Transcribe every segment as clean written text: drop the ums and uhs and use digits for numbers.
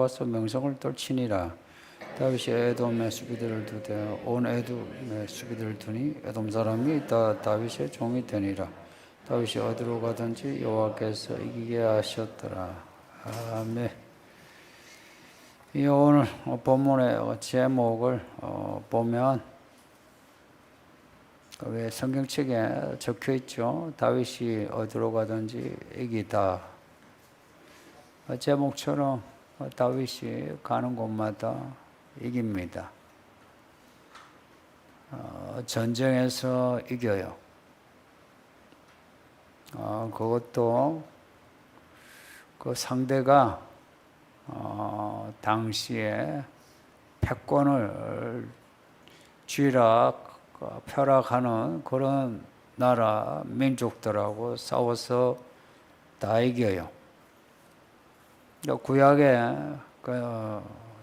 와서 명성을 떨치니라. 다윗이 에돔의 수비들을 두되 온 에돔의 수비들을 두니 에돔 사람이 다 다윗의 종이 되니라. 다윗이 어디로 가든지 여호와께서 이기게 하셨더라. 아멘. 이 오늘 본문의 제목을 보면 왜 성경책에 적혀 있죠? 다윗이 어디로 가든지 이기다. 제목처럼 다윗이 가는 곳마다 이깁니다. 전쟁에서 이겨요. 그것도 그 상대가 당시에 패권을 펴락하는 그런 나라 민족들하고 싸워서 다 이겨요. 구약에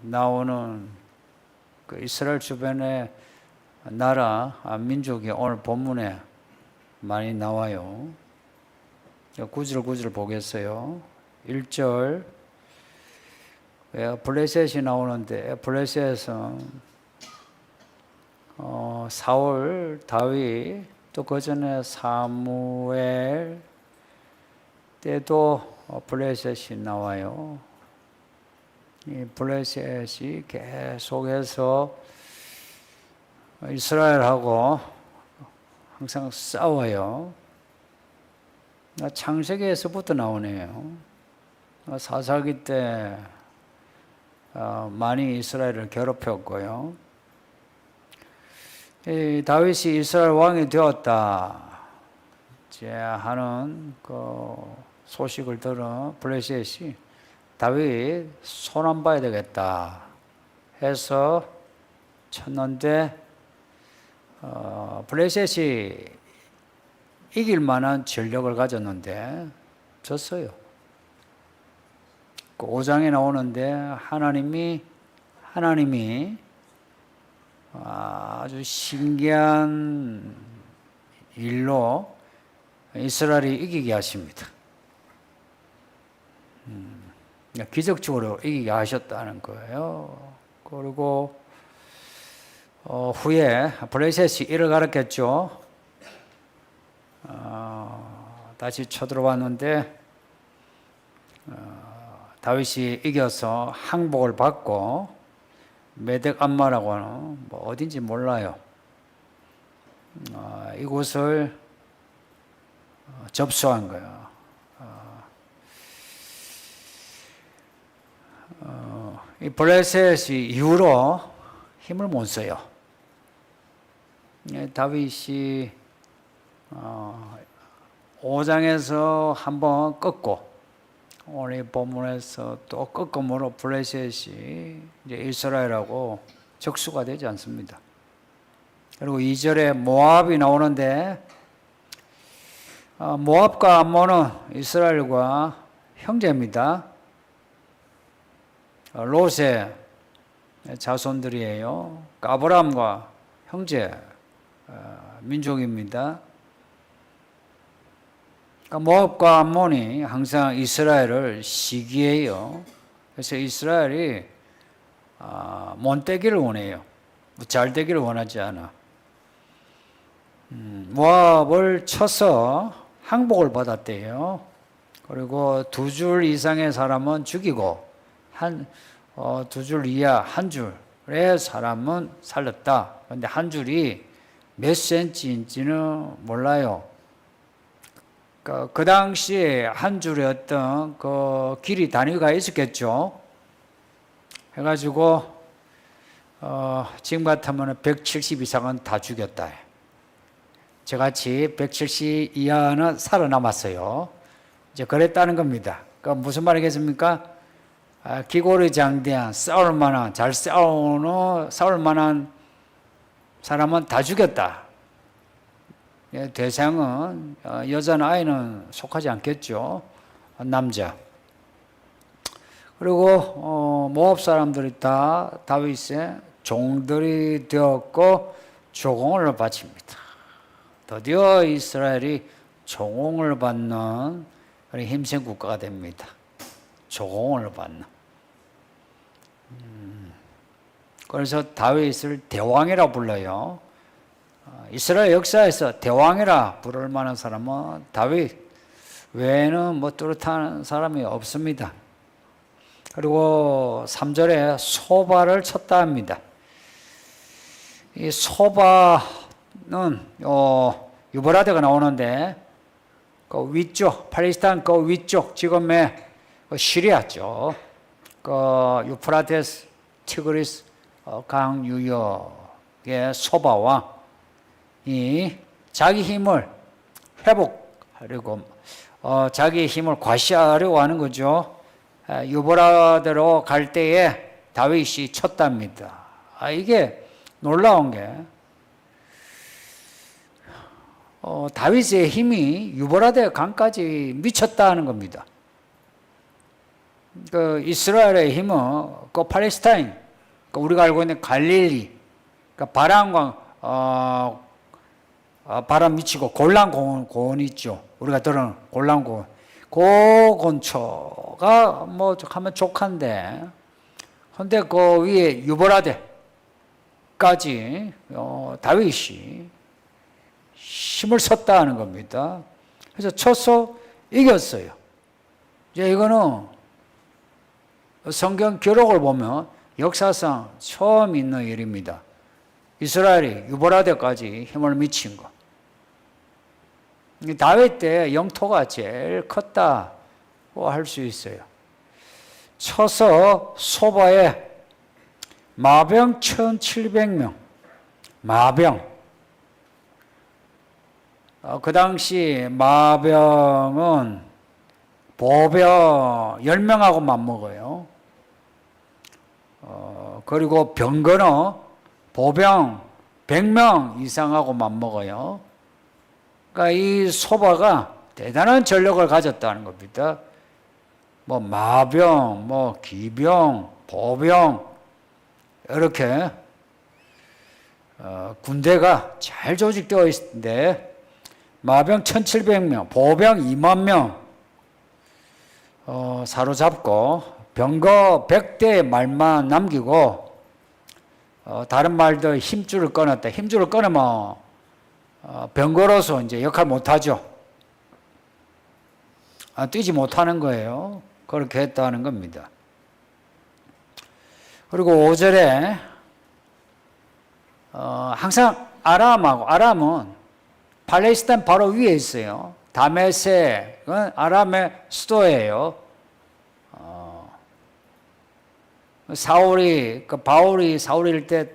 나오는 이스라엘 주변의 나라 민족이 오늘 본문에 많이 나와요. 구절 보겠어요. 1절 블레셋이 나오는데 블레셋은 사울, 다윗, 또 그 전에 사무엘 때도 블레셋이 나와요. 이 블레셋이 계속해서 이스라엘하고 항상 싸워요. 창세기에서부터 나오네요. 사사기 때 많이 이스라엘을 괴롭혔고요. 다윗이 이스라엘 왕이 되었다 하는 그 소식을 들어 블레셋이 다윗 손 안 봐야 되겠다 해서 쳤는데 블레셋이 이길 만한 전력을 가졌는데 졌어요. 그 5장에 나오는데 하나님이 아주 신기한 일로 이스라엘이 이기게 하십니다. 기적적으로 이기게 하셨다는 거예요. 그리고 후에 블레셋이 이를 가르쳤죠. 다시 쳐들어왔는데 다윗이 이겨서 항복을 받고 메덱 암마라고는 어딘지 몰라요. 이곳을 접수한 거예요. 이 블레셋이 이후로 힘을 못 써요. 다윗이 5장에서 한번 꺾고 오늘 본문에서 또 꺾음으로 블레셋이 이제 이스라엘하고 적수가 되지 않습니다. 그리고 2절에 모압이 나오는데 모압과 암몬은 이스라엘과 형제입니다. 롯의 자손들이에요. 아브라함과 형제 민족입니다. 모압과 암몬이 항상 이스라엘을 시기해요. 그래서 이스라엘이 못 되기를 원해요. 잘 되기를 원하지 않아. 모압을 쳐서 항복을 받았대요. 그리고 2줄 이상의 사람은 죽이고 2줄 이하 1줄의 사람은 살렸다. 그런데 1줄이 몇 센치인지는 몰라요. 그 당시에 1줄의 어떤 그 길이 단위가 있었겠죠. 해가지고 지금 같으면 170 이상은 다 죽였다. 저같이 170 이하는 살아남았어요. 이제 그랬다는 겁니다. 그러니까 무슨 말이겠습니까? 기골이 장대한 잘 싸울 만한 사람은 다 죽였다. 대상은 여자나 아이는 속하지 않겠죠. 남자. 그리고 모압 사람들이 다 다윗의 종들이 되었고 조공을 바칩니다. 드디어 이스라엘이 조공을 받는 힘센 국가가 됩니다. 조공을 받는. 그래서 다윗을 대왕이라 불러요. 이스라엘 역사에서 대왕이라 부를 만한 사람은 다윗 외에는 뭐 뚜렷한 사람이 없습니다. 그리고 3절에 소바를 쳤다 합니다. 이 소바는 유브라데가 나오는데 그 위쪽, 팔레스타인 그 위쪽, 지금의 시리아 쪽, 그 유프라테스, 티그리스 강 유역의 소바와 이 자기 힘을 회복하려고 자기 힘을 과시하려고 하는 거죠. 유브라데로 갈 때에 다윗이 쳤답니다. 이게 놀라운 게 다윗의 힘이 유브라데 강까지 미쳤다는 겁니다. 그 이스라엘의 힘은 그 팔레스타인, 그 우리가 알고 있는 갈릴리, 그 바람강 바람 미치고 골란 고원 있죠. 우리가 들은 골란 고원. 그 근처가 뭐 하면 족한데, 근데 그 위에 유브라데까지 다윗이 힘을 썼다는 겁니다. 그래서 쳐서 이겼어요. 이제 이거는 성경 기록을 보면 역사상 처음 있는 일입니다. 이스라엘이 유브라데까지 힘을 미친 거. 다윗 때 영토가 제일 컸다고 할 수 있어요. 쳐서 소바에 마병 1700명, 마병. 그 당시 마병은 보병 10명하고 맞먹어요. 그리고 병거는 보병 100명 이상하고 맞먹어요. 그러니까 이 소바가 대단한 전력을 가졌다는 겁니다. 뭐 마병, 뭐 기병, 보병 이렇게 군대가 잘 조직되어 있는데 마병 1700명, 보병 2만 명 사로잡고 병거 100대 말만 남기고 다른 말들 힘줄을 끊었다. 힘줄을 끊으면 병거로서 이제 역할 못하죠. 뛰지 못하는 거예요. 그렇게 했다는 겁니다. 그리고 5절에 항상 아람은 팔레스타인 바로 위에 있어요. 다메섹은 아람의 수도예요. 바울이 사울일 때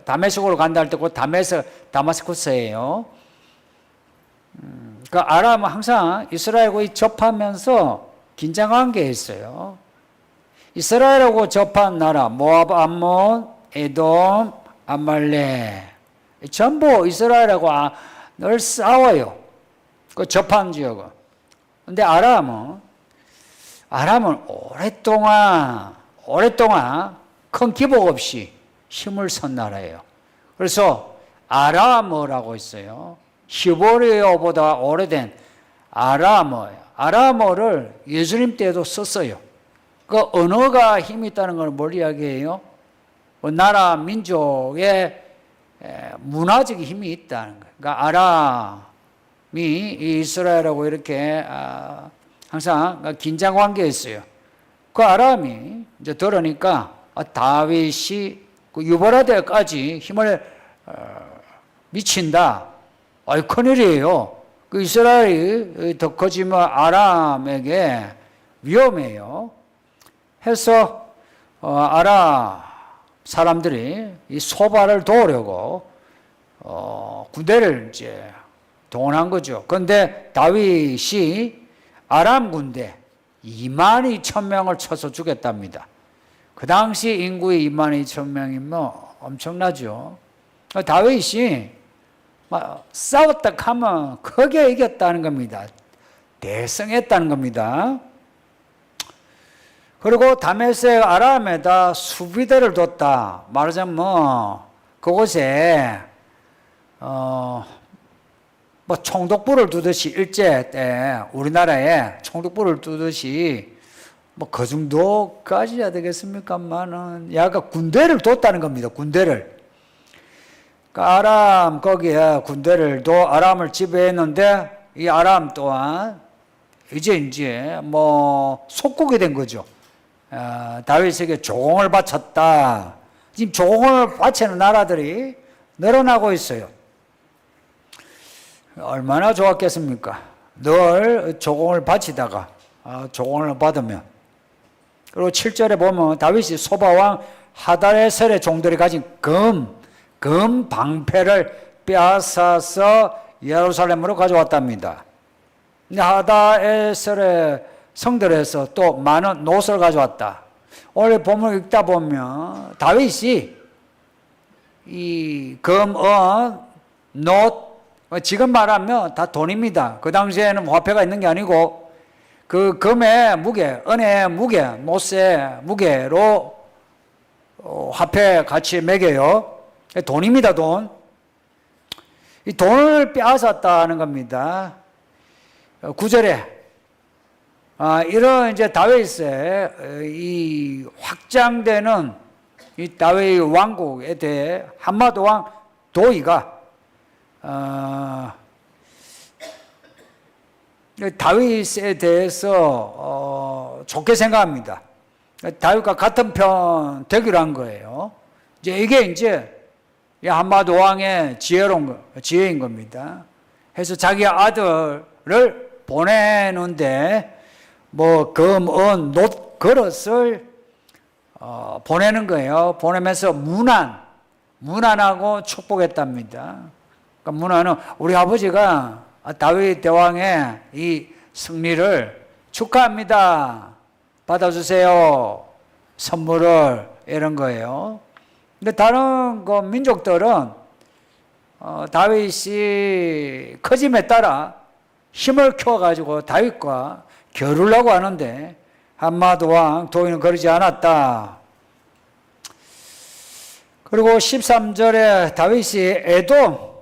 다메섹으로 간다 할 때 그 다마스쿠스예요. 그 아람은 항상 이스라엘하고 접하면서 긴장 관계에 있어요. 이스라엘하고 접한 나라 모압, 암몬, 에돔, 아말렉 전부 이스라엘하고 늘 싸워요. 그 접한 지역은. 근데 아람은 오랫동안 큰 기복 없이 힘을 쓴 나라예요. 그래서 아람어라고 있어요. 히브리어보다 오래된 아람어예요. 아람어를 예수님 때도 썼어요. 그 언어가 힘이 있다는 걸 뭘 이야기해요? 그 나라 민족의 문화적인 힘이 있다는 거예요. 그러니까 아람이 이스라엘하고 이렇게 항상 긴장 관계에 있어요. 그 아람이 이제 들으니까 다윗이 그 유브라데까지 힘을 미친다. 큰일이에요. 그 이스라엘이 더 커지면 아람에게 위험해요. 해서 아람 사람들이 이 소바를 도우려고 군대를 이제 동원한 거죠. 그런데 다윗이 아람 군대 22,000명을 쳐서 죽였답니다. 그 당시 인구의 22,000명이면 엄청나죠. 다윗이 싸웠다 하면 크게 이겼다는 겁니다. 대승했다는 겁니다. 그리고 다메섹 아람에다 수비대를 뒀다. 말하자면 그곳에 총독부를 두듯이 일제 때 우리나라에 총독부를 두듯이 뭐 그 정도까지 해야 되겠습니까만은 약간 군대를 뒀다는 겁니다. 군대를. 그러니까 아람 거기에 군대를 아람을 지배했는데 이 아람 또한 이제 뭐 속국이 된 거죠. 다윗에게 조공을 바쳤다. 지금 조공을 바치는 나라들이 늘어나고 있어요. 얼마나 좋았겠습니까? 늘 조공을 바치다가 조공을 받으면. 그리고 7절에 보면 다윗이 소바왕 하다에셀의 종들이 가진 금 방패를 빼앗아서 예루살렘으로 가져왔답니다. 근데 하다에셀의 성들에서 또 많은 노를 가져왔다. 오늘 본문을 읽다 보면 다윗이 이 금, 노, 지금 말하면 다 돈입니다. 그 당시에는 화폐가 있는 게 아니고 그 금의 무게, 은혜의 무게, 노스의 무게로 화폐 같이 매겨요. 돈입니다, 돈. 이 돈을 빼앗았다는 겁니다. 9절에 이런 이제 다윗의 이 확장되는 이 다윗 왕국에 대해 한마도 왕 도이가 다윗에 대해서 좋게 생각합니다. 다윗과 같은 편 되기로 한 거예요. 이게 한마도 왕의 지혜인 겁니다. 해서 자기 아들을 보내는데 뭐 금, 은, 놋, 그릇을 보내는 거예요. 보내면서 문안하고 축복했답니다. 그러니까 문안은 우리 아버지가 다윗 대왕의 이 승리를 축하합니다. 받아주세요. 선물을 이런 거예요. 근데 다른 그 민족들은 다윗이 커짐에 따라 힘을 키워가지고 다윗과 겨루려고 하는데 한마도 왕 도이는 그러지 않았다. 그리고 13절에 다윗이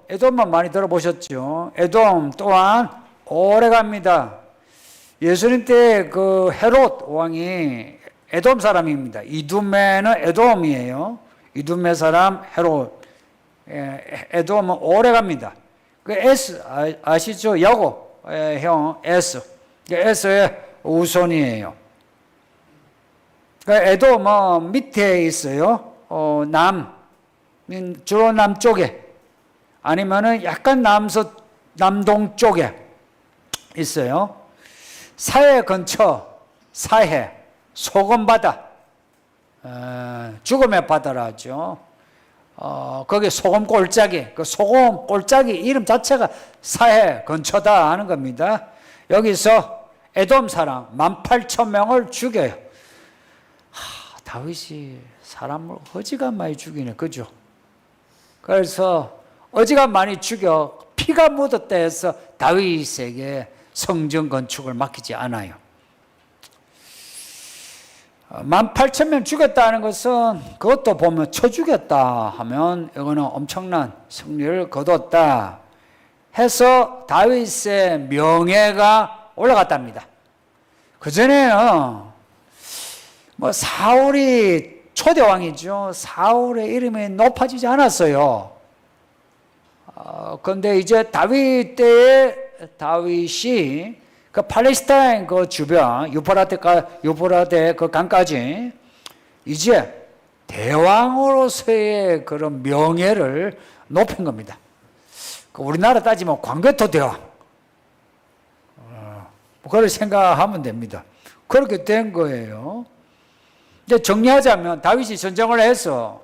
에돔만 많이 들어보셨죠? 에돔 또한 오래 갑니다. 예수님 때 그 헤롯 왕이 에돔 사람입니다. 이두메는 에돔이에요. 이두메 사람 헤롯. 에돔은 오래 갑니다. 그 에스 아시죠? 야곱 형 에스. 에스의 우손이에요. 에돔은 밑에 있어요. 주로 남쪽에 아니면은 약간 남동 쪽에 있어요. 사해 근처, 사해, 소금바다, 죽음의 바다라 하죠. 거기 소금 골짜기, 그 소금 골짜기 이름 자체가 사해 근처다 하는 겁니다. 여기서 에돔 사람 18,000명을 죽여요. 다윗이 사람을 어지간 많이 죽이네, 그죠? 그래서 어지간 많이 죽여 피가 묻었다 해서 다윗에게 성전 건축을 맡기지 않아요. 18,000명 죽였다는 것은 그것도 보면 쳐 죽였다 하면 이거는 엄청난 승리를 거뒀다 해서 다윗의 명예가 올라갔답니다. 그전에는 뭐 사울이 초대왕이죠. 사울의 이름이 높아지지 않았어요. 그런데 이제 다윗 때에 다윗이 그 팔레스타인 그 주변 유프라데 그 강까지 이제 대왕으로서의 그런 명예를 높인 겁니다. 우리나라 따지면 광개토 대왕. 그걸 생각하면 됩니다. 그렇게 된 거예요. 이제 정리하자면 다윗이 전쟁을 해서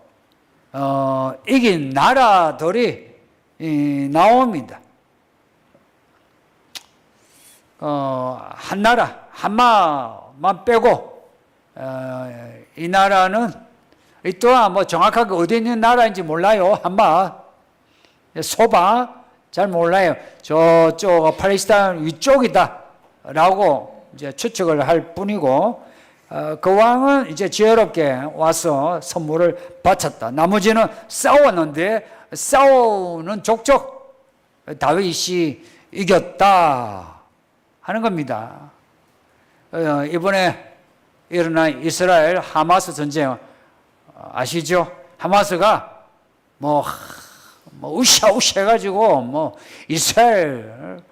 이긴 나라들이 나옵니다. 한 나라, 한마만 빼고 이 나라는 이 또한 뭐 정확하게 어디 있는 나라인지 몰라요. 한마, 소바 잘 몰라요. 저쪽 팔레스타인 위쪽이다라고 이제 추측을 할 뿐이고. 그 왕은 이제 지혜롭게 와서 선물을 바쳤다. 나머지는 싸웠는데 싸우는 족족 다윗이 이겼다 하는 겁니다. 이번에 일어난 이스라엘 하마스 전쟁 아시죠? 하마스가 으쌰으쌰 해가지고 이스라엘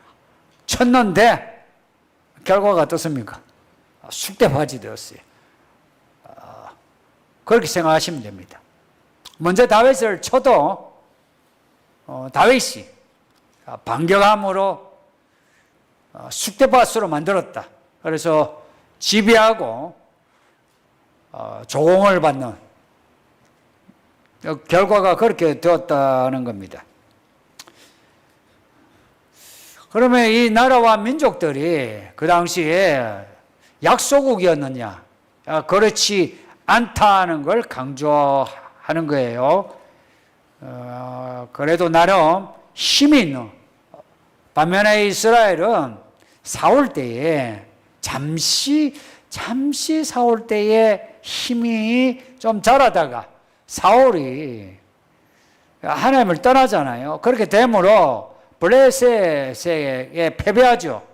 쳤는데 결과가 어떻습니까? 쑥대밭이 되었어요. 그렇게 생각하시면 됩니다. 먼저 다윗을 쳐도 다윗이 반격함으로 쑥대밭으로 만들었다. 그래서 지배하고 조공을 받는 결과가 그렇게 되었다는 겁니다. 그러면 이 나라와 민족들이 그 당시에 약소국이었느냐? 그렇지 않다는 걸 강조하는 거예요. 그래도 나름 힘이 있는, 반면에 이스라엘은 사울 때에 잠시 사울 때에 힘이 좀 자라다가 사울이 하나님을 떠나잖아요. 그렇게 되므로 블레셋에게 패배하죠.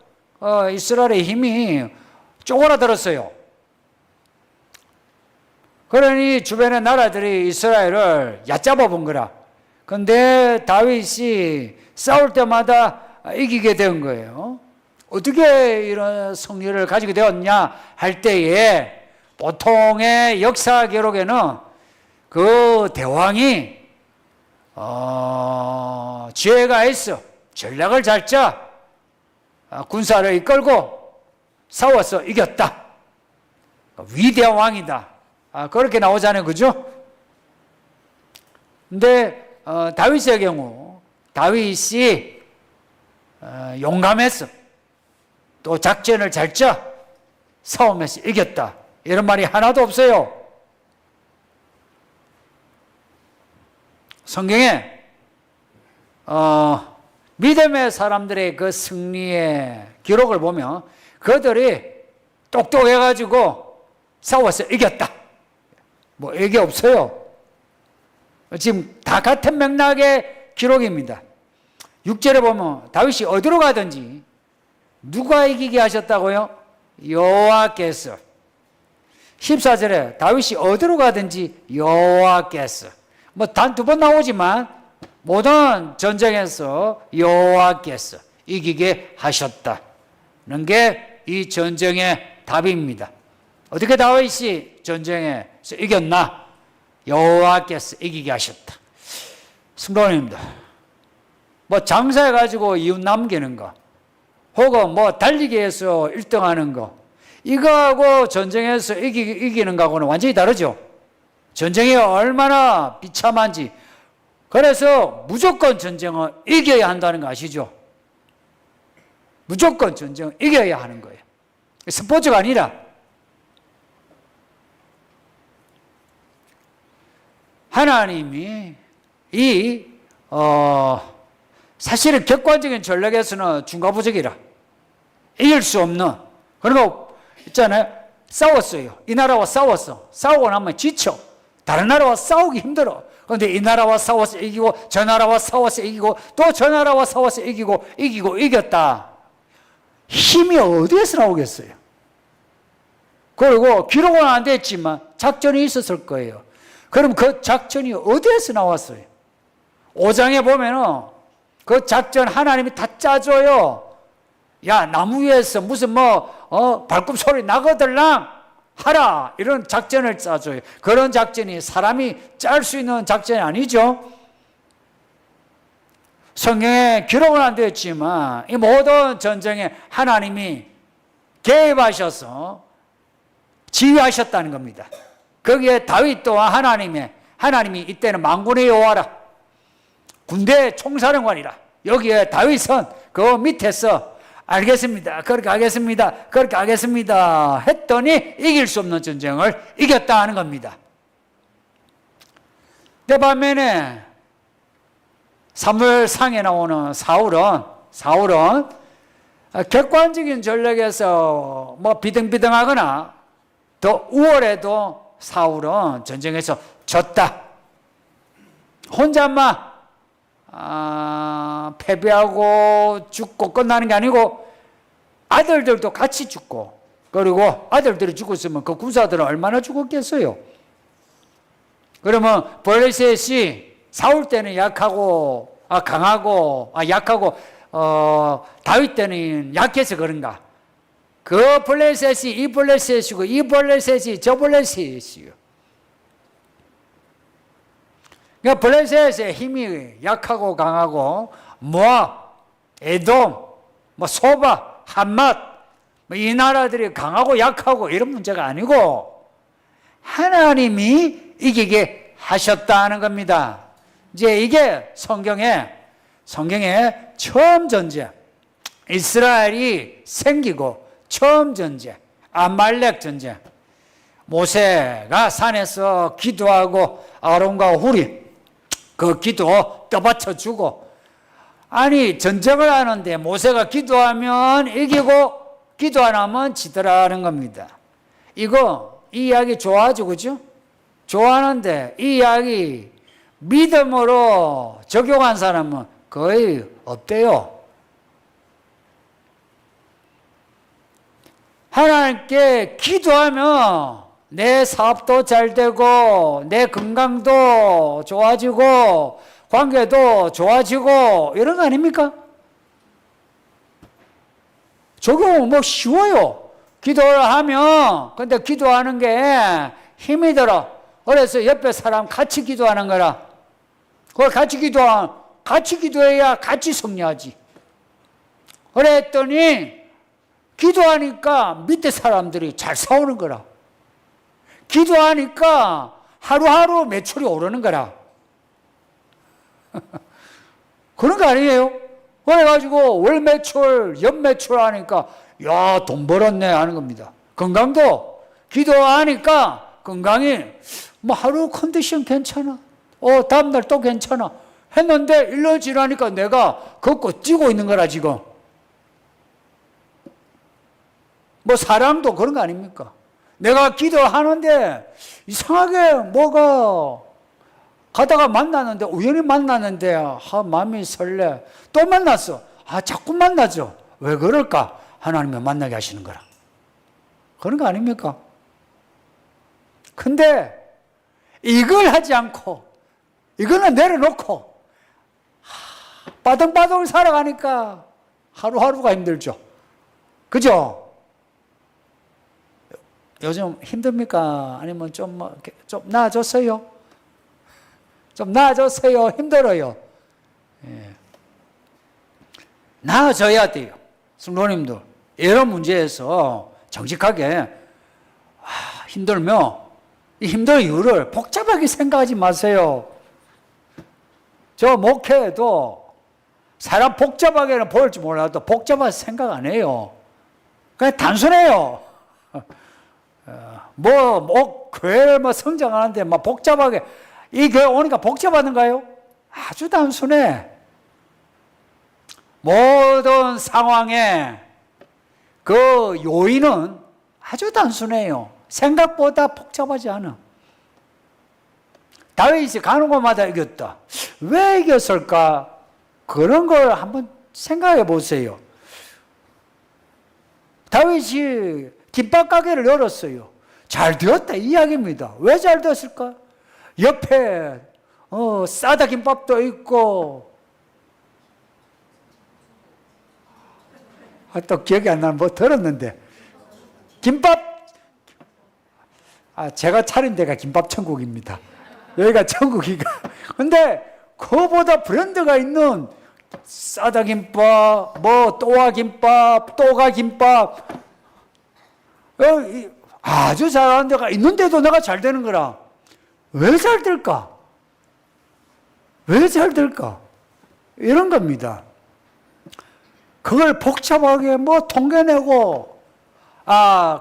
이스라엘의 힘이 쪼그라들었어요. 그러니 주변의 나라들이 이스라엘을 얕잡아 본 거라. 근데 다윗이 싸울 때마다 이기게 된 거예요. 어떻게 이런 승리를 가지게 되었냐 할 때에 보통의 역사 기록에는 그 대왕이 지혜가 있어, 전략을 잘 짜, 군사를 이끌고 싸워서 이겼다. 위대한 왕이다. 그렇게 나오잖아요, 그죠? 근데 다윗의 경우 다윗이 용감했어. 또 작전을 잘 짜 싸움에서 이겼다. 이런 말이 하나도 없어요. 성경에 믿음의 사람들의 그 승리의 기록을 보면 그들이 똑똑해가지고 싸워서 이겼다. 이게 없어요. 지금 다 같은 맥락의 기록입니다. 6절에 보면 다윗이 어디로 가든지 누가 이기게 하셨다고요? 여호와께서. 14절에 다윗이 어디로 가든지 여호와께서. 단 두 번 나오지만 모든 전쟁에서 여호와께서 이기게 하셨다는 게 이 전쟁의 답입니다. 어떻게 다윗이 전쟁에서 이겼나? 여호와께서 이기게 하셨다. 성도님들, 장사해가지고 이웃 남기는 거, 혹은 달리기에서 1등하는 거, 이거하고 전쟁에서 이기는 거하고는 완전히 다르죠. 전쟁이 얼마나 비참한지. 그래서 무조건 전쟁은 이겨야 한다는 거 아시죠? 무조건 전쟁은 이겨야 하는 거예요. 스포츠가 아니라. 하나님이 사실은 객관적인 전략에서는 중과부적이라 이길 수 없는 그런 거 있잖아요. 싸웠어요. 이 나라와 싸웠어. 싸우고 나면 지쳐. 다른 나라와 싸우기 힘들어. 그런데 이 나라와 싸워서 이기고 저 나라와 싸워서 이기고 또 저 나라와 싸워서 이기고 이겼다. 힘이 어디에서 나오겠어요? 그리고 기록은 안 됐지만 작전이 있었을 거예요. 그럼 그 작전이 어디에서 나왔어요? 5장에 보면은 그 작전 하나님이 다 짜줘요. 야, 나무 위에서 무슨 발굽 소리 나거들랑 하라. 이런 작전을 짜줘요. 그런 작전이 사람이 짤 수 있는 작전이 아니죠. 성경에 기록은 안 되었지만 이 모든 전쟁에 하나님이 개입하셔서 지휘하셨다는 겁니다. 거기에 다윗 또한 하나님이 이때는 만군의 여호와라, 군대 총사령관이라. 여기에 다윗은 그 밑에서 알겠습니다, 그렇게 하겠습니다 했더니 이길 수 없는 전쟁을 이겼다 하는 겁니다. 그 반면에 사무엘상에 나오는 사울은 객관적인 전략에서 비등비등하거나 더 우월해도 사울은 전쟁에서 졌다. 혼자만 패배하고 죽고 끝나는 게 아니고 아들들도 같이 죽고 그리고 아들들이 죽었으면 그 군사들은 얼마나 죽었겠어요? 그러면 블레셋이 사울 때는 약하고 다윗 때는 약해서 그런가? 그 블레셋이 이 블레셋이고 이 블레셋이 저 블레셋이요. 그러니까 블레셋의 힘이 약하고 강하고 모압, 에돔, 소바, 함맛 이 나라들이 강하고 약하고 이런 문제가 아니고 하나님이 이기게 하셨다는 겁니다. 이제 이게 성경의 처음 전쟁, 이스라엘이 생기고 처음 전쟁, 아말렉 전쟁. 모세가 산에서 기도하고 아론과 훌이 그 기도 떠받쳐 주고, 아니 전쟁을 하는데 모세가 기도하면 이기고 기도 안 하면 지더라는 겁니다. 이 이야기 좋아하죠, 그죠? 좋아하는데 이 이야기 믿음으로 적용한 사람은 거의 없대요. 하나님께 기도하면 내 사업도 잘 되고 내 건강도 좋아지고 관계도 좋아지고 이런 거 아닙니까? 적용은 쉬워요. 기도를 하면. 근데 기도하는 게 힘이 들어. 그래서 옆에 사람 같이 기도하는 거라. 그걸 같이 기도해야 같이 승리하지. 그랬더니 기도하니까 밑에 사람들이 잘 싸우는 거라. 기도하니까 하루하루 매출이 오르는 거라. 그런 거 아니에요? 그래가지고 월 매출, 연 매출 하니까 야, 돈 벌었네 하는 겁니다. 건강도 기도하니까 건강이 하루 컨디션 괜찮아. 다음날 또 괜찮아. 했는데 일로 지나니까 내가 걷고 뛰고 있는 거라 지금. 사랑도 그런 거 아닙니까? 내가 기도하는데 이상하게 뭐가 가다가 만났는데 우연히 만났는데 마음이 설레. 또 만났어. 자꾸 만나죠. 왜 그럴까? 하나님이 만나게 하시는 거라. 그런 거 아닙니까? 근데 이걸 하지 않고 이거는 내려놓고 빠둥빠둥 살아가니까 하루하루가 힘들죠. 그죠? 요즘 힘듭니까? 아니면 좀 나아졌어요? 좀 나아졌어요? 힘들어요? 예. 나아져야 돼요. 성도님들, 이런 문제에서 정직하게 힘들면 이 힘든 이유를 복잡하게 생각하지 마세요. 저 목회에도 사람 복잡하게는 보일지 몰라도 복잡하게 생각 안 해요. 그냥 단순해요. 교회를 성장하는데 복잡하게, 이 교회 오니까 복잡하던가요? 아주 단순해. 모든 상황에 그 요인은 아주 단순해요. 생각보다 복잡하지 않아. 다윗이 가는 곳마다 이겼다. 왜 이겼을까? 그런 걸 한번 생각해 보세요. 다윗이 김밥 가게를 열었어요. 잘 되었다 이 이야기입니다. 왜 잘 되었을까? 옆에 싸다 김밥도 있고, 또 기억이 안 나는 들었는데 김밥, 제가 차린 데가 김밥 천국입니다. 여기가 천국이가. 근데 그거보다 브랜드가 있는 싸다 김밥, 또아 김밥, 또가 김밥, 아주 잘하는 데가 있는데도 내가 잘 되는 거라. 왜 잘 될까? 왜 잘 될까? 이런 겁니다. 그걸 복잡하게 통계내고,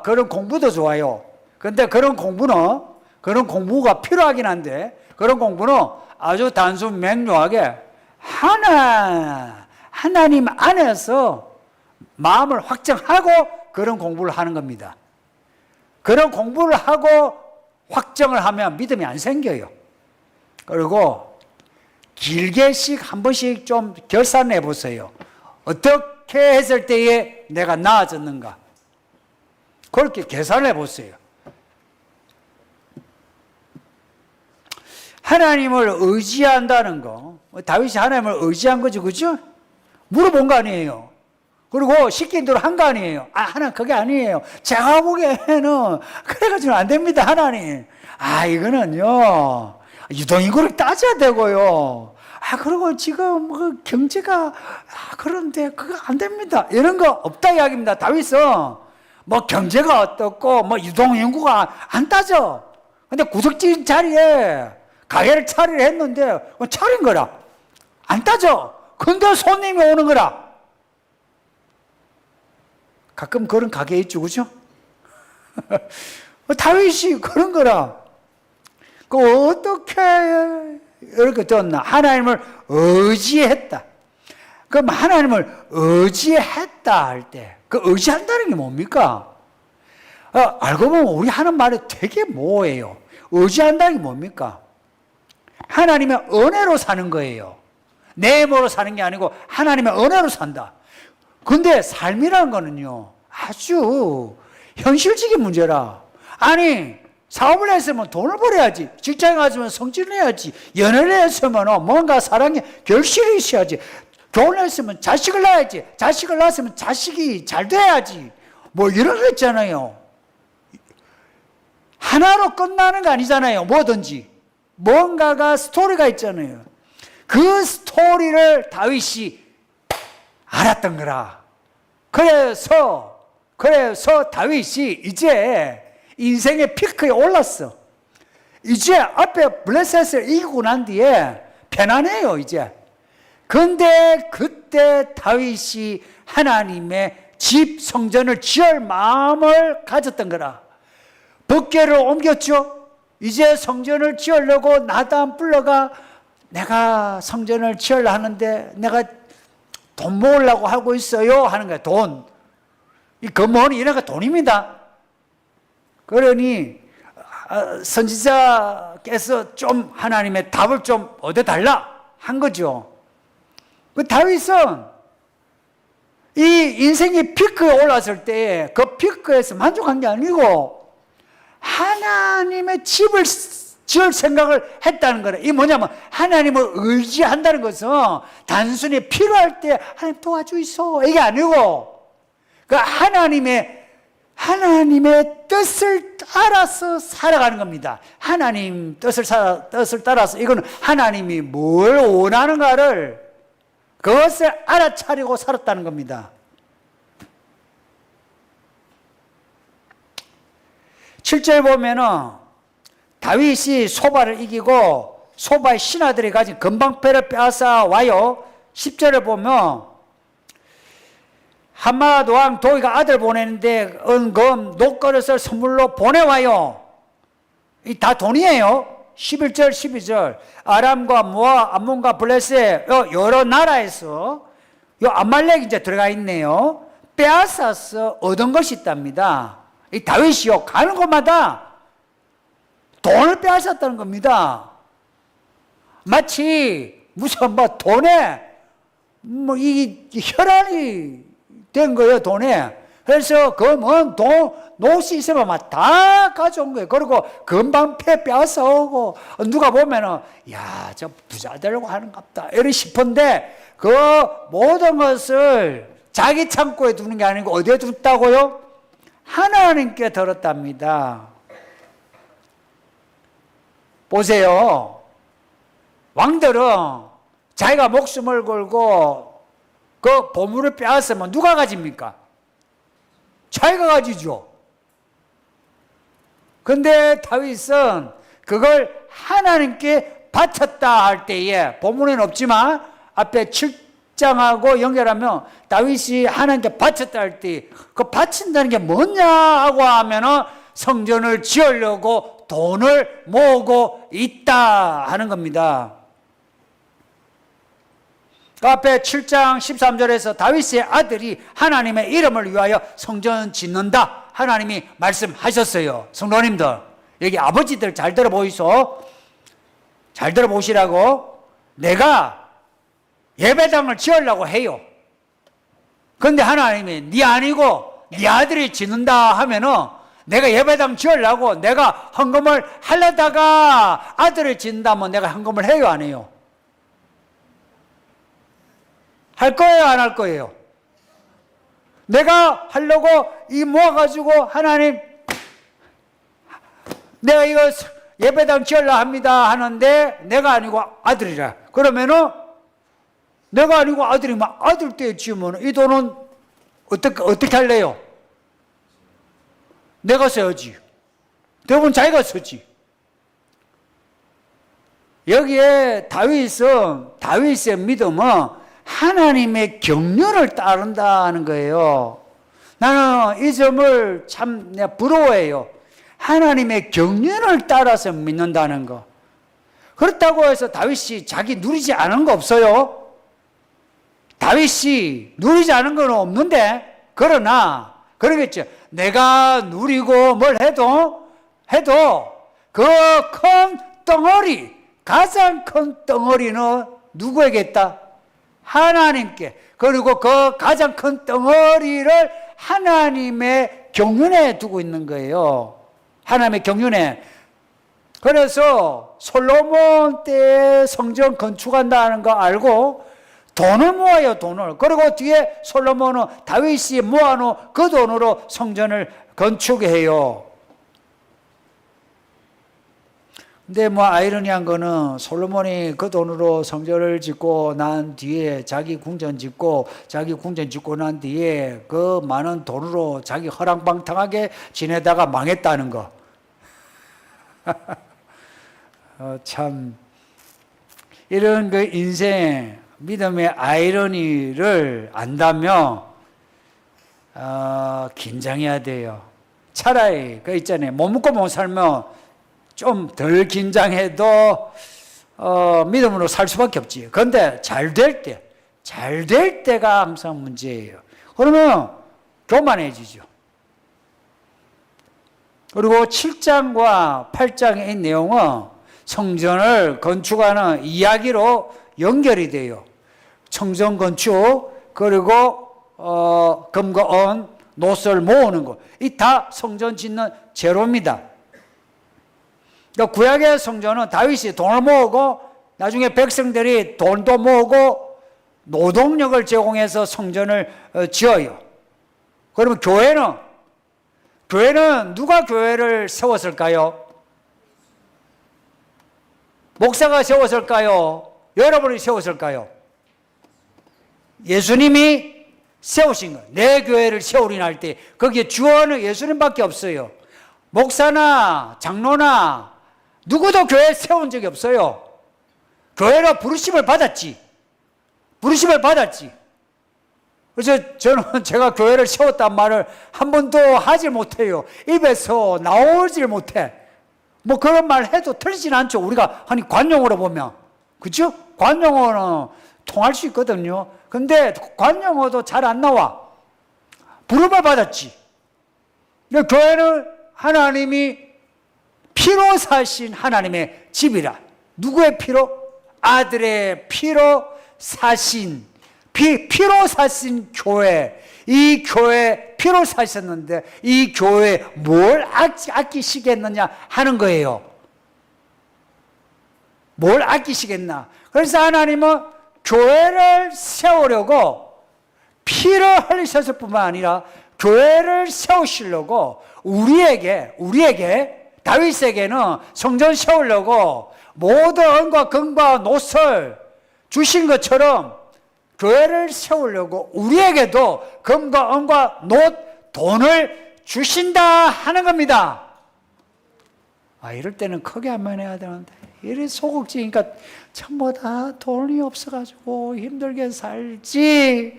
그런 공부도 좋아요. 근데 그런 공부가 필요하긴 한데, 그런 공부는 아주 단순 명료하게 하나님 안에서 마음을 확정하고 그런 공부를 하는 겁니다. 그런 공부를 하고 확정을 하면 믿음이 안 생겨요. 그리고 길게씩 한 번씩 좀 결산해 보세요. 어떻게 했을 때에 내가 나아졌는가? 그렇게 계산해 보세요. 하나님을 의지한다는 거, 다윗이 하나님을 의지한 거죠, 그죠? 물어본 거 아니에요. 그리고 시킨 대로 한 거 아니에요. 하나님 그게 아니에요. 제가 보기에는 그래가지고는 안 됩니다, 하나님. 이거는요 유동인구를 따져야 되고요. 그리고 지금 그 경제가 그런데 그거 안 됩니다. 이런 거 없다 이야기입니다. 다윗은 뭐 경제가 어떻고 뭐 유동인구가 안 따져. 근데 구석진 자리에 가게를 차리려 했는데 차린 거라. 안 따져. 근데 손님이 오는 거라. 가끔 그런 가게 있죠, 그죠? 다윗이 그런 거라. 어떻게 이렇게 됐나? 하나님을 의지했다. 그럼 하나님을 의지했다 할 때, 그 의지한다는 게 뭡니까? 알고 보면 우리 하는 말이 되게 모호해요. 의지한다는 게 뭡니까? 하나님의 은혜로 사는 거예요. 내 힘으로 사는 게 아니고 하나님의 은혜로 산다. 근데 삶이라는 거는요, 아주 현실적인 문제라. 사업을 했으면 돈을 벌어야지. 직장에 갔으면 성질을 해야지. 연애를 했으면 뭔가 사랑에 결실이 있어야지. 결혼을 했으면 자식을 낳아야지. 자식을 낳았으면 자식이 잘 돼야지. 뭐 이런 거 있잖아요. 하나로 끝나는 거 아니잖아요. 뭐든지. 뭔가가 스토리가 있잖아요. 그 스토리를 다윗이 알았던 거라. 그래서 다윗이 이제 인생의 피크에 올랐어. 이제 앞에 블레셋을 이기고 난 뒤에 편안해요, 이제. 근데 그때 다윗이 하나님의 집 성전을 지을 마음을 가졌던 거라. 법궤를 옮겼죠. 이제 성전을 지으려고 나단 불러가 내가 성전을 지으려 하는데 내가 돈 모으려고 하고 있어요 하는 거야. 돈. 이 금은 이래가 돈입니다. 그러니 선지자께서 좀 하나님의 답을 좀 얻어달라 한 거죠. 그 다윗은 이 인생의 피크에 올랐을 때 그 피크에서 만족한 게 아니고 하나님의 집을 지을 생각을 했다는 거래. 이게 뭐냐면 하나님을 의지한다는 것은 단순히 필요할 때 하나님 도와주이소 이게 아니고 그 하나님의 뜻을 따라서 살아가는 겁니다. 하나님 뜻을 따라서 이거는 하나님이 뭘 원하는가를 그것을 알아차리고 살았다는 겁니다. 7절 보면은 다윗이 소바를 이기고 소바의 신하들이 가진 금방패를 빼앗아 와요. 10절을 보면 한맛 왕 도이가 아들 보내는데 은금 녹그릇을 선물로 보내와요. 이 다 돈이에요. 11절 12절 아람과 모압 암몬과 블레셋 여러 나라에서 암말렉 이제 들어가 있네요. 빼앗아서 얻은 것이 있답니다. 이 다윗이요 가는 곳마다 돈을 빼앗았다는 겁니다. 마치 무슨 돈에 이 혈안이 된 거예요, 돈에. 그래서 금은 노시 있으면 막 다 가져온 거예요. 그리고 금방패 빼앗아오고 누가 보면은 저 부자 되려고 하는갑다 이렇게 싶은데 그 모든 것을 자기 창고에 두는 게 아니고 어디에 뒀다고요? 하나님께 들었답니다. 보세요. 왕들은 자기가 목숨을 걸고 그 보물을 빼앗으면 누가 가집니까? 자기가 가지죠. 근데 다윗은 그걸 하나님께 바쳤다 할 때에 본문에는 없지만 앞에 7장하고 연결하면 다윗이 하나님께 바쳤다 할 때 그 바친다는 게 뭐냐 하고 하면은 성전을 지으려고 돈을 모으고 있다 하는 겁니다. 그 앞에 7장 13절에서 다윗의 아들이 하나님의 이름을 위하여 성전 짓는다 하나님이 말씀하셨어요. 성도님들 여기 아버지들 잘 들어보이소. 잘 들어보시라고. 내가 예배당을 지으려고 해요. 그런데 하나님이 네 아니고 네 아들이 짓는다 하면은 내가 예배당 지으려고 내가 헌금을 하려다가 아들을 짓는다면 내가 헌금을 해요, 안 해요? 할 거예요, 안 할 거예요? 내가 하려고 이 모아가지고 하나님 내가 이거 예배당 지으려 합니다 하는데 내가 아니고 아들이라 그러면은 내가 아니고 아들이면 아들 때 지으면 이 돈은 어떻게 할래요? 내가 써야지. 대부분 자기가 쓰지. 여기에 다윗의 믿음은 하나님의 경륜을 따른다는 거예요. 나는 이 점을 참 부러워해요. 하나님의 경륜을 따라서 믿는다는 거. 그렇다고 해서 다윗이 자기 누리지 않은 거 없어요. 다윗이 누리지 않은 건 없는데, 그러나 그러겠죠. 내가 누리고 뭘 해도 그 큰 덩어리, 가장 큰 덩어리는 누구에게 있다? 하나님께. 그리고 그 가장 큰 덩어리를 하나님의 경륜에 두고 있는 거예요. 하나님의 경륜에. 그래서 솔로몬 때 성전 건축한다는 거 알고 돈을 모아요, 돈을. 그리고 뒤에 솔로몬은 다윗이 모아놓은 그 돈으로 성전을 건축해요. 근데 아이러니한 거는 솔로몬이 그 돈으로 성전을 짓고 난 뒤에 자기 궁전 짓고 난 뒤에 그 많은 돈으로 자기 허랑방탕하게 지내다가 망했다는 거. 참 이런 그 인생 믿음의 아이러니를 안다면 긴장해야 돼요. 차라리 그 있잖아요. 못 먹고 못 살면 좀 덜 긴장해도 믿음으로 살 수밖에 없지. 그런데 잘 될 때가 항상 문제예요. 그러면 교만해지죠. 그리고 7장과 8장의 이 내용은 성전을 건축하는 이야기로 연결이 돼요. 성전 건축, 그리고 금과 은, 노설 모으는 것. 이 다 성전 짓는 재료입니다. 그러니까 구약의 성전은 다윗이 돈을 모으고 나중에 백성들이 돈도 모으고 노동력을 제공해서 성전을 지어요. 그러면 교회는 누가 교회를 세웠을까요? 목사가 세웠을까요? 여러분이 세웠을까요? 예수님이 세우신 거. 내 교회를 세우리나 할 때 거기에 주어는 예수님밖에 없어요. 목사나 장로나 누구도 교회 세운 적이 없어요. 교회로 부르심을 받았지. 그래서 저는 제가 교회를 세웠단 말을 한 번도 하지 못해요. 입에서 나오질 못해. 그런 말 해도 틀리진 않죠. 우리가 관용어로 보면. 그죠? 관용어는 통할 수 있거든요. 근데 관용어도 잘 안 나와. 부름을 받았지. 근데 교회는 하나님이 피로 사신 하나님의 집이라. 누구의 피로? 아들의 피로 사신. 피로 사신 교회. 이 교회 피로 사셨는데 이 교회에 뭘 아끼시겠느냐 하는 거예요. 뭘 아끼시겠나. 그래서 하나님은 교회를 세우려고 피를 흘리셨을 뿐만 아니라 교회를 세우시려고 우리에게 다윗에게는 성전 세우려고 모든 은과 금과 노설 주신 것처럼 교회를 세우려고 우리에게도 금과 은과 돈을 주신다 하는 겁니다. 이럴 때는 크게 한번 해야 되는데 이래 소극적이니까 전부 다 돈이 없어가지고 힘들게 살지.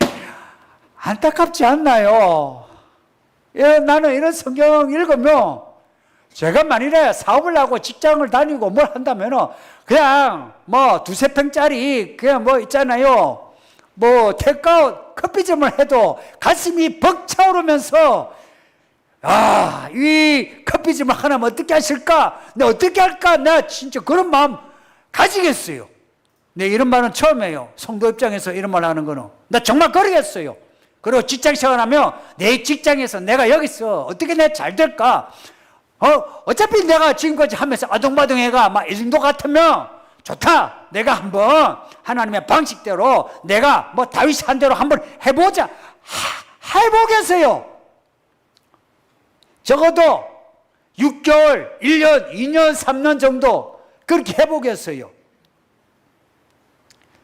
안타깝지 않나요? 나는 이런 성경 읽으면 제가 만일에 사업을 하고 직장을 다니고 뭘 한다면 그냥 두세 평짜리 그냥 있잖아요. 테이크아웃 커피점을 해도 가슴이 벅차오르면서 이 커피점을 하나면 어떻게 하실까? 내가 어떻게 할까? 내가 진짜 그런 마음 가지겠어요. 네, 이런 말은 처음이에요. 성도 입장에서 이런 말 하는 거는. 나 정말 그러겠어요. 그리고 직장 생활하면 내 직장에서 내가 여기서 어떻게 내가 잘 될까? 어차피 내가 지금까지 하면서 아동바동해가 막 이 정도 같으면 좋다. 내가 한번 하나님의 방식대로 내가 뭐 다윗 한 대로 한번 해보자. 해보겠어요. 적어도 6개월, 1년, 2년, 3년 정도 그렇게 해보겠어요.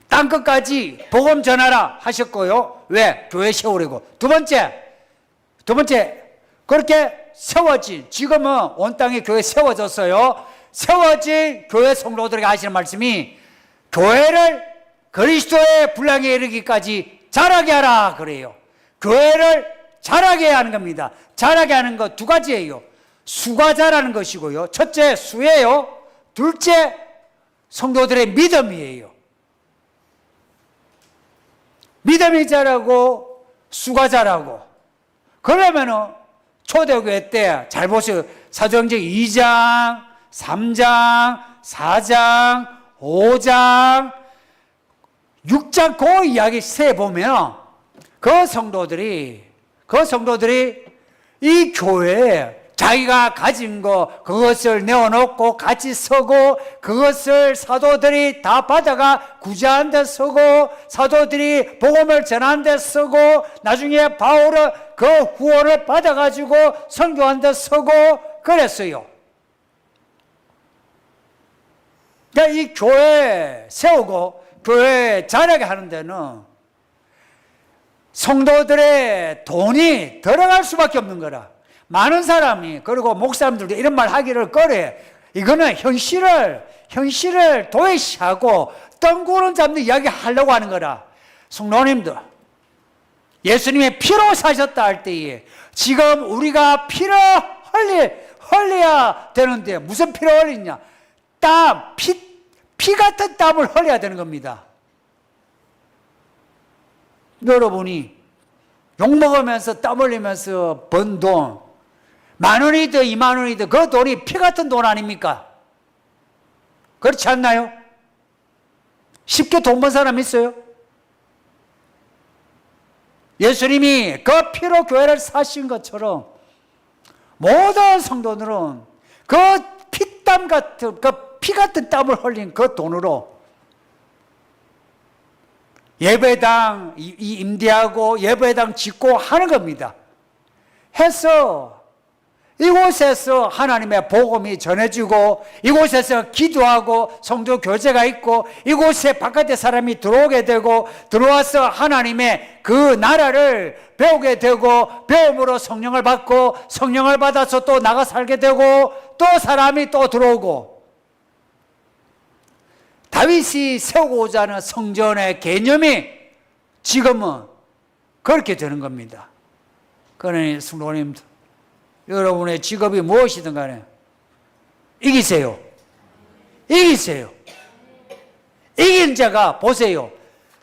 땅끝까지 복음 전하라 하셨고요. 왜? 교회 세우려고. 두 번째, 그렇게 세워진, 지금은 온 땅에 교회 세워졌어요. 세워진 교회 성도들에게 하시는 말씀이 교회를 그리스도의 분량에 이르기까지 자라게 하라 그래요. 교회를 자라게 하는 겁니다. 자라게 하는 것 두 가지예요. 수가 자라는 것이고요. 첫째 수예요. 둘째 성도들의 믿음이에요. 믿음이 자라고 수가 자라고. 그러면은 초대교회 때 잘 보세요. 사도행전 2장, 3장, 4장, 5장, 6장 그 이야기 세 보면 그 성도들이 이 교회에 자기가 가진 거 그것을 내어놓고 같이 서고 그것을 사도들이 다 받아가 구제하는 데 서고 사도들이 복음을 전하는 데 서고 나중에 바울은 그 후원을 받아가지고 선교하는 데 서고 그랬어요. 그러니까 이 교회 세우고 교회 자라게 하는 데는 성도들의 돈이 들어갈 수밖에 없는 거라. 많은 사람이 그리고 목사님들도 이런 말 하기를 꺼려. 이거는 현실을 도외시하고 뜬구름 잡는 이야기 하려고 하는 거라. 성도님들 예수님의 피로 사셨다 할 때에 지금 우리가 피를 흘려야 되는데 무슨 피를 흘리냐? 피 같은 땀을 흘려야 되는 겁니다. 여러분이 욕먹으면서 땀 흘리면서 번 돈 10,000원이든 20,000원이든 그 돈이 피 같은 돈 아닙니까? 그렇지 않나요? 쉽게 돈 번 사람 있어요? 예수님이 그 피로 교회를 사신 것처럼 모든 성도들은 그 피땀 같은 그 피 같은 땀을 흘린 그 돈으로 예배당 임대하고 예배당 짓고 하는 겁니다. 해서 이곳에서 하나님의 복음이 전해지고 이곳에서 기도하고 성도 교제가 있고 이곳에 바깥에 사람이 들어오게 되고 들어와서 하나님의 그 나라를 배우게 되고 배움으로 성령을 받고 성령을 받아서 또 나가 살게 되고 또 사람이 또 들어오고 다윗이 세우고자 하는 성전의 개념이 지금은 그렇게 되는 겁니다. 그러니 성도님들 여러분의 직업이 무엇이든 간에 이기세요. 이긴 자가 보세요.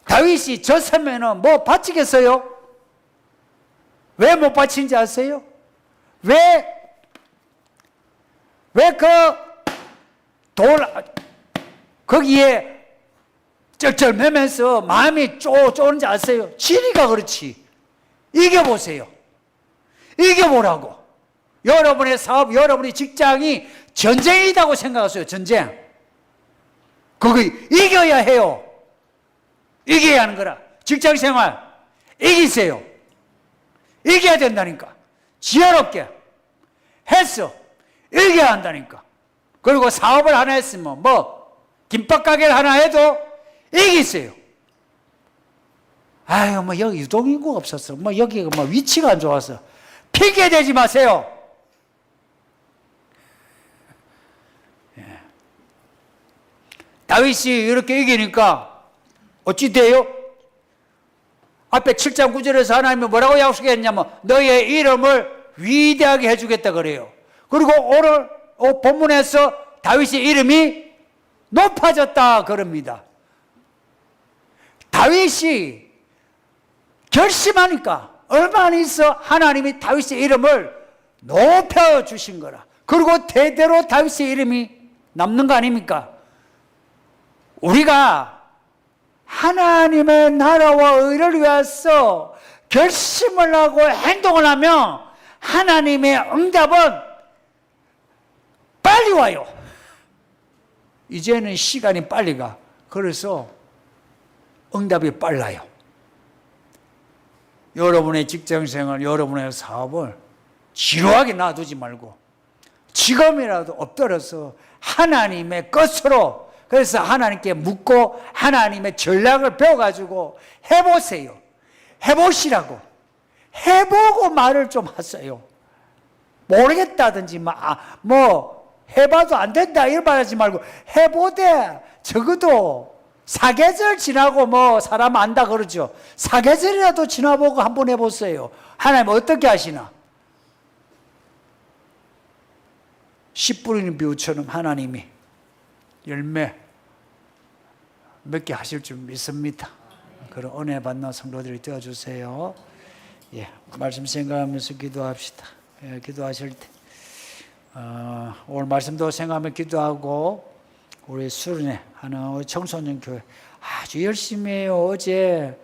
다윗이 졌으면 뭐 바치겠어요? 왜 못 바친지 아세요? 왜 거기에 쩔쩔매면서 마음이 쪼는지 아세요? 지리가 그렇지. 이겨보세요. 이겨보라고. 여러분의 사업, 여러분의 직장이 전쟁이라고 생각하세요. 전쟁. 거기 이겨야 해요. 이겨야 하는 거라. 직장생활 이기세요. 이겨야 된다니까. 지혜롭게 했어. 이겨야 한다니까. 그리고 사업을 하나 했으면 김밥 가게를 하나 해도 이기세요. 아유, 여기 유동인구가 없었어. 여기가 위치가 안 좋아서. 핑계대지 마세요. 예. 다윗이 이렇게 이기니까 어찌 돼요? 앞에 7장 9절에서 하나님이 뭐라고 약속했냐면 너의 이름을 위대하게 해주겠다 그래요. 그리고 오늘 본문에서 다윗의 이름이 높아졌다 그럽니다. 다윗이 결심하니까 얼마나 있어 하나님이 다윗의 이름을 높여주신 거라. 그리고 대대로 다윗의 이름이 남는 거 아닙니까? 우리가 하나님의 나라와 의를 위해서 결심을 하고 행동을 하면 하나님의 응답은 빨리 와요. 이제는 시간이 빨리 가. 그래서 응답이 빨라요. 여러분의 직장생활, 여러분의 사업을 지루하게 놔두지 말고 지금이라도 엎드려서 하나님의 것으로, 그래서 하나님께 묻고 하나님의 전략을 배워가지고 해보세요. 해보시라고. 해보고 말을 좀 하세요. 모르겠다든지 뭐 해봐도 안 된다 이런 말 하지 말고 해보되, 적어도 사계절 지나고 뭐 사람 안다 그러죠. 사계절이라도 지나보고 한번 해보세요. 하나님 어떻게 하시나? 씨 뿌리는 비유처럼 하나님이 열매 몇 개 하실 줄 믿습니다. 그런 은혜 받는 성도들이 되어주세요. 예, 말씀 생각하면서 기도합시다. 예, 기도하실 때 오늘 말씀도 생각하며 기도하고, 우리 수련회 하는 우리 청소년 교회 아주 열심히 해요. 어제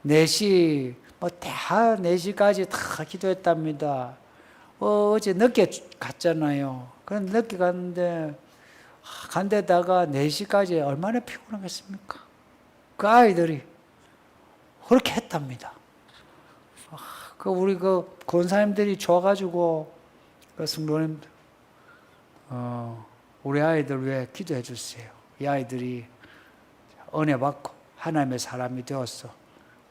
4시 다 4시까지 다 기도했답니다. 어제 늦게 갔잖아요. 그런데 늦게 갔는데 간데다가 4시까지 얼마나 피곤하겠습니까? 그 아이들이 그렇게 했답니다. 우리 권사님들이 좋아가지고 성도님들 우리 아이들 위해 기도해 주세요. 이 아이들이 은혜 받고 하나님의 사람이 되어서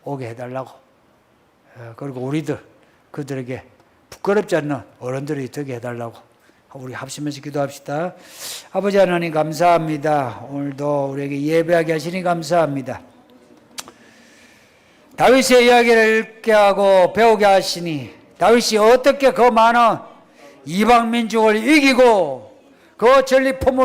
오게 해달라고. 그리고 우리들 그들에게 부끄럽지 않는 어른들이 되게 해달라고. 우리 합심해서 기도합시다. 아버지 하나님 감사합니다. 오늘도 우리에게 예배하게 하시니 감사합니다. 다윗의 이야기를 읽게 하고 배우게 하시니, 다윗이 어떻게 그 많은 이방 민족을 이기고 그 전리 품을